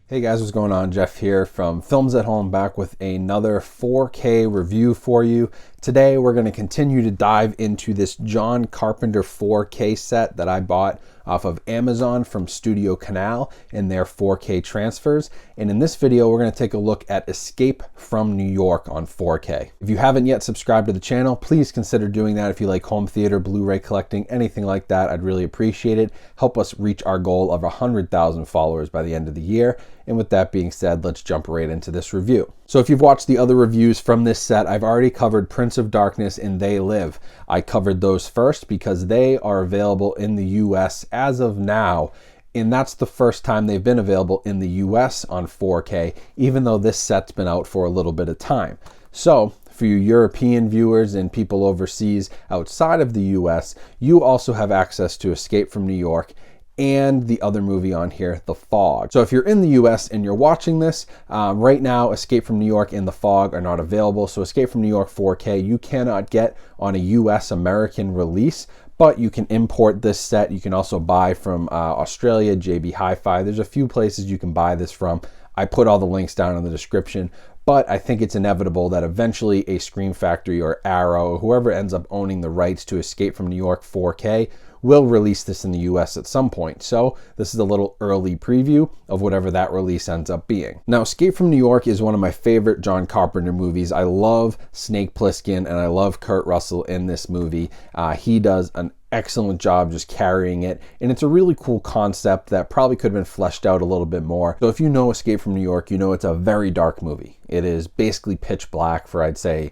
Hey guys, what's going on? Jeff here from Films at Home, back with another 4K review for you. Today we're going to continue to dive into this John Carpenter 4K set that I bought off of Amazon from Studio Canal in their 4K transfers. And in this video, we're going to take a look at Escape from New York on 4K. If you haven't yet subscribed to the channel, please consider doing that. If you like home theater, Blu-ray collecting, anything like that, I'd really appreciate it. Help us reach our goal of 100,000 followers by the end of the year. And with that being said, let's jump right into this review. So if you've watched the other reviews from this set, I've already covered Prince of Darkness and They Live. I covered those first because they are available in the US as of now. And that's the first time they've been available in the US on 4K, even though this set's been out for a little bit of time. So for you European viewers and people overseas outside of the US, you also have access to Escape from New York and the other movie on here, The Fog. So if you're in the US and you're watching this, right now Escape from New York and The Fog are not available. So Escape from New York 4K you cannot get on a US American release, but you can import this set. You can also buy from Australia, JB Hi-Fi. There's a few places you can buy this from. I put all the links down in the description, but I think it's inevitable that eventually a Scream Factory or Arrow, whoever ends up owning the rights to Escape from New York 4K, will release this in the US at some point. So this is a little early preview of whatever that release ends up being. Now, Escape from New York is one of my favorite John Carpenter movies. I love Snake Plissken and I love Kurt Russell in this movie. He does an excellent job just carrying it, and it's a really cool concept that probably could have been fleshed out a little bit more. So if you know Escape from New York, you know it's a very dark movie. It is basically pitch black for, I'd say,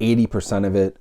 80% of it.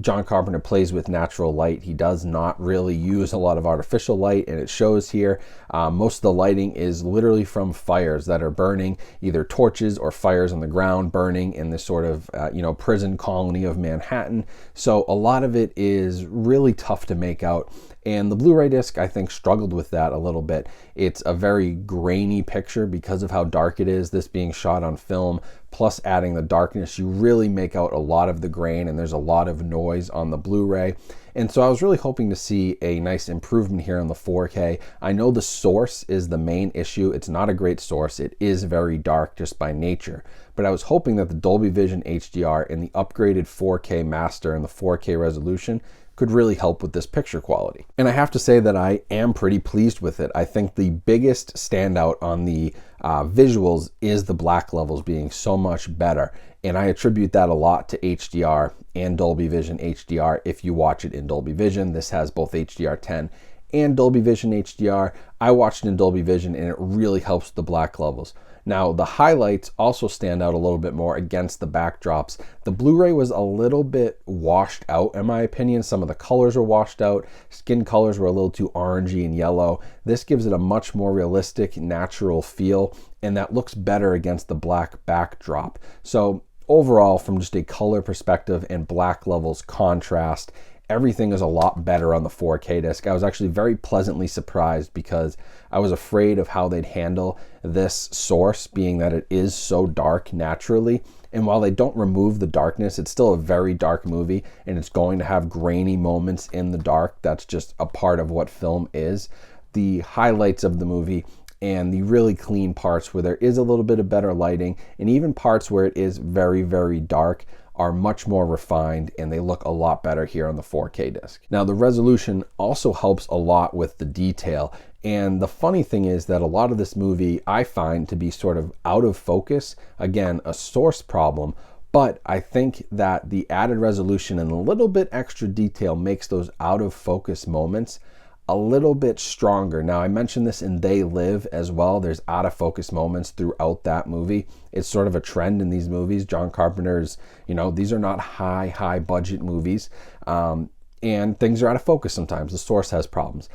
John Carpenter plays with natural light. He does not really use a lot of artificial light, and it shows here. Most of the lighting is literally from fires that are burning, either torches or fires on the ground burning in this sort of prison colony of Manhattan. So a lot of it is really tough to make out. And the Blu-ray disc, I think, struggled with that a little bit. It's a very grainy picture because of how dark it is, this being shot on film, plus adding the darkness, you really make out a lot of the grain, and there's a lot of noise on the Blu-ray. And so I was really hoping to see a nice improvement here on the 4K. I know the source is the main issue. It's not a great source. It is very dark just by nature. But I was hoping that the Dolby Vision HDR and the upgraded 4K master and the 4K resolution could really help with this picture quality. And I have to say that I am pretty pleased with it. I think the biggest standout on the visuals is the black levels being so much better. And I attribute that a lot to HDR and Dolby Vision HDR. If you watch it in Dolby Vision, this has both HDR10 and Dolby Vision HDR. I watched it in Dolby Vision and it really helps the black levels. Now, the highlights also stand out a little bit more against the backdrops. The Blu-ray was a little bit washed out, in my opinion. Some of the colors were washed out. Skin colors were a little too orangey and yellow. This gives it a much more realistic, natural feel, and that looks better against the black backdrop. So overall, from just a color perspective and black levels contrast, everything is a lot better on the 4K disc. I was actually very pleasantly surprised because I was afraid of how they'd handle this source, being that it is so dark naturally. And while they don't remove the darkness, it's still a very dark movie, and it's going to have grainy moments in the dark. That's just a part of what film is. The highlights of the movie and the really clean parts where there is a little bit of better lighting, and even parts where it is very, very dark, are much more refined, and they look a lot better here on the 4K disc. Now, the resolution also helps a lot with the detail, and the funny thing is that a lot of this movie I find to be sort of out of focus. Again, a source problem, but I think that the added resolution and a little bit extra detail makes those out of focus moments a little bit stronger. Now, I mentioned this in They Live as well. There's out of focus moments throughout that movie. It's sort of a trend in these movies. John Carpenter's, these are not high budget movies, and things are out of focus sometimes. The source has problems.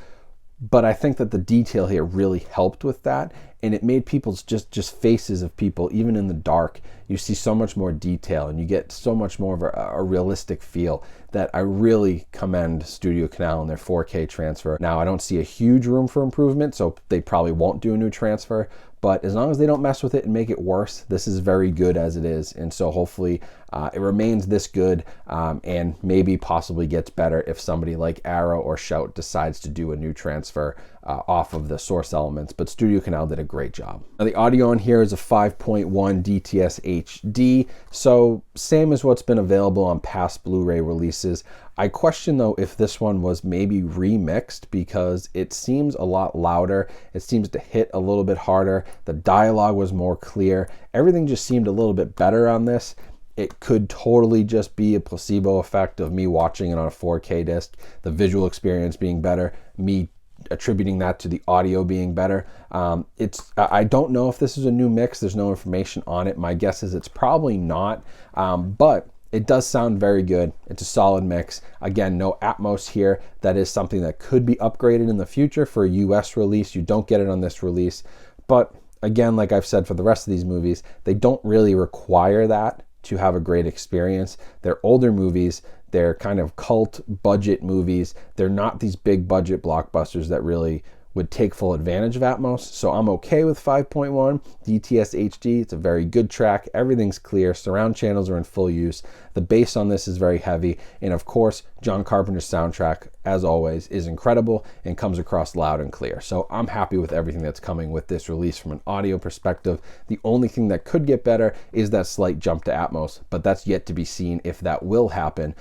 But I think that the detail here really helped with that, and it made people's just faces of people, even in the dark, you see so much more detail, and you get so much more of a realistic feel that I really commend Studio Canal and their 4K transfer. Now, I don't see a huge room for improvement, so they probably won't do a new transfer, but as long as they don't mess with it and make it worse, this is very good as it is. And so hopefully it remains this good, and maybe possibly gets better if somebody like Arrow or Shout decides to do a new transfer off of the source elements, but Studio Canal did a great job. Now the audio on here is a 5.1 DTS HD, so same as what's been available on past Blu-ray releases. I question though if this one was maybe remixed, because it seems a lot louder, it seems to hit a little bit harder, the dialogue was more clear, everything just seemed a little bit better on this. It could totally just be a placebo effect of me watching it on a 4K disc, the visual experience being better, me attributing that to the audio being better. I don't know if this is a new mix. There's no information on it. My guess is it's probably not, but it does sound very good. It's a solid mix. Again, no Atmos here. That is something that could be upgraded in the future for a US release. You don't get it on this release, but again, like I've said for the rest of these movies, they don't really require that to have a great experience. They're older movies. They're kind of cult budget movies. They're not these big budget blockbusters that really would take full advantage of Atmos. So I'm okay with 5.1 DTS HD. It's a very good track. Everything's clear. Surround channels are in full use. The bass on this is very heavy. And of course, John Carpenter's soundtrack, as always, is incredible and comes across loud and clear. So I'm happy with everything that's coming with this release from an audio perspective. The only thing that could get better is that slight jump to Atmos, but that's yet to be seen if that will happen.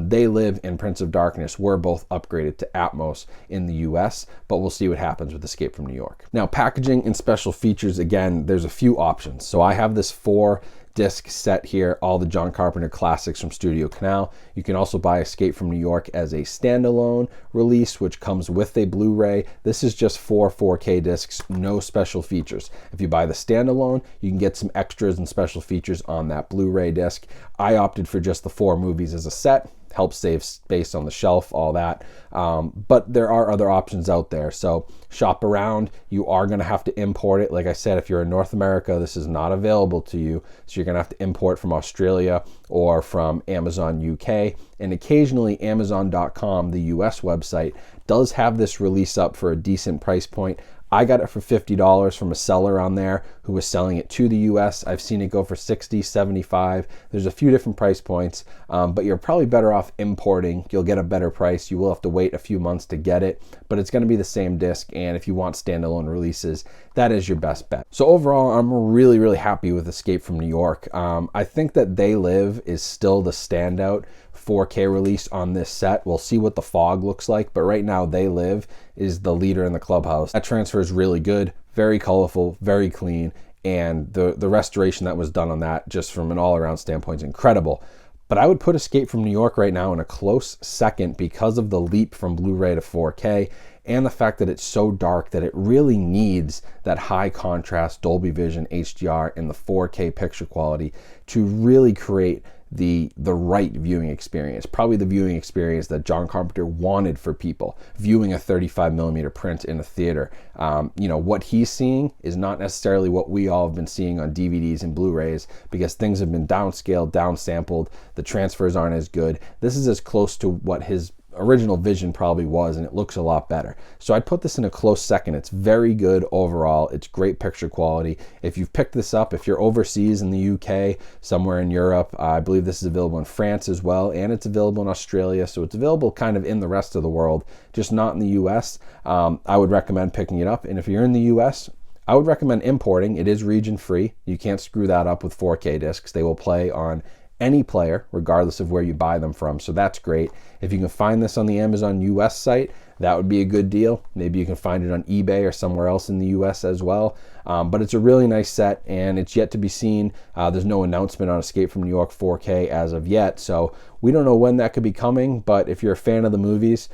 They Live and Prince of Darkness were both upgraded to Atmos in the US, but we'll see what happens with Escape from New York. Now, packaging and special features, again, there's a few options. So I have this 4-disc set here, all the John Carpenter classics from Studio Canal. You can also buy Escape from New York as a standalone release, which comes with a Blu-ray. This is just 4 4K discs, no special features. If you buy the standalone, you can get some extras and special features on that Blu-ray disc. I opted for just the 4 movies as a set. Helps save space on the shelf, all that. But there are other options out there. So shop around. You are going to have to import it. Like I said, if you're in North America, this is not available to you. So you're going to have to import from Australia or from Amazon UK. And occasionally Amazon.com, the US website, does have this release up for a decent price point. I got it for $50 from a seller on there who was selling it to the US. I've seen it go for $60, $75. There's a few different price points, but you're probably better off importing. You'll get a better price. You will have to wait a few months to get it, but it's going to be the same disc. And if you want standalone releases, that is your best bet. So overall, I'm really, really happy with Escape from New York. I think that They Live is still the standout 4K release on this set. We'll see what the fog looks like, but right now They Live is the leader in the clubhouse. That transfer is really good, very colorful, very clean, and the restoration that was done on that, just from an all-around standpoint, is incredible. But I would put Escape from New York right now in a close second because of the leap from Blu-ray to 4K and the fact that it's so dark that it really needs that high contrast Dolby Vision HDR and the 4K picture quality to really create the right viewing experience, probably the viewing experience that John Carpenter wanted for people viewing a 35mm print in a theater. What he's seeing is not necessarily what we all have been seeing on DVDs and Blu-rays, because things have been downscaled, downsampled, the transfers aren't as good. This is as close to what his original vision probably was, and it looks a lot better. So I'd put this in a close second. It's very good overall. It's great picture quality. If you've picked this up, if you're overseas in the UK, somewhere in Europe, I believe this is available in France as well, and it's available in Australia, so it's available kind of in the rest of the world, just not in the US. I would recommend picking it up, and if you're in the US, I would recommend importing. It is region free. You can't screw that up with 4K discs. They will play on any player, regardless of where you buy them from. So that's great. If you can find this on the Amazon US site, that would be a good deal. Maybe you can find it on eBay or somewhere else in the US as well. But it's a really nice set, and it's yet to be seen. There's no announcement on Escape from New York 4K as of yet, so we don't know when that could be coming. But if you're a fan of the movies,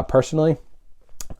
personally,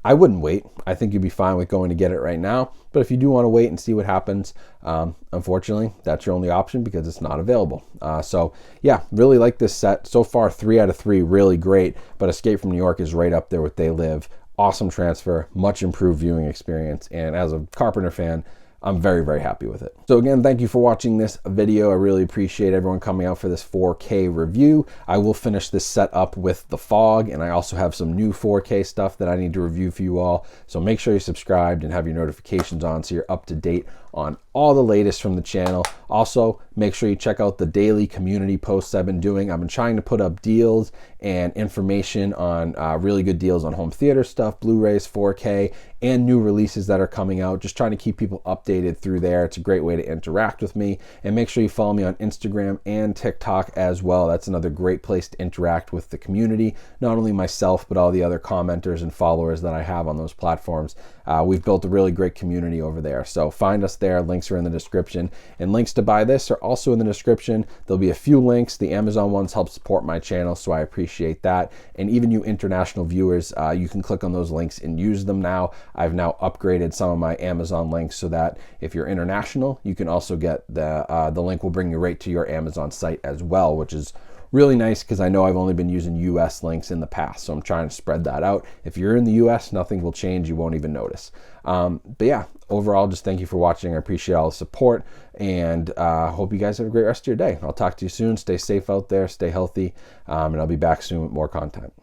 I wouldn't wait. I think you'd be fine with going to get it right now. But if you do want to wait and see what happens, unfortunately, that's your only option because it's not available. So yeah, really like this set. So far, 3 out of 3, really great. But Escape from New York is right up there with They Live. Awesome transfer, much improved viewing experience. And as a Carpenter fan, I'm very, very happy with it. So again, thank you for watching this video. I really appreciate everyone coming out for this 4K review. I will finish this setup with the fog, and I also have some new 4K stuff that I need to review for you all. So make sure you're subscribed and have your notifications on so you're up to date on all the latest from the channel. Also, make sure you check out the daily community posts I've been doing. I've been trying to put up deals and information on really good deals on home theater stuff, Blu-rays, 4K, and new releases that are coming out. Just trying to keep people updated through there. It's a great way to interact with me. And make sure you follow me on Instagram and TikTok as well. That's another great place to interact with the community, not only myself, but all the other commenters and followers that I have on those platforms. We've built a really great community over there. So find us there. Links are in the description. And links to buy this are also in the description. There'll be a few links. The Amazon ones help support my channel, so I appreciate that. And even you international viewers, you can click on those links and use them now. I've now upgraded some of my Amazon links so that if you're international, you can also get the link will bring you right to your Amazon site as well, which is really nice because I know I've only been using US links in the past, so I'm trying to spread that out. If you're in the US, nothing will change. You won't even notice. But yeah, overall, just thank you for watching. I appreciate all the support, and hope you guys have a great rest of your day. I'll talk to you soon. Stay safe out there, stay healthy, and I'll be back soon with more content.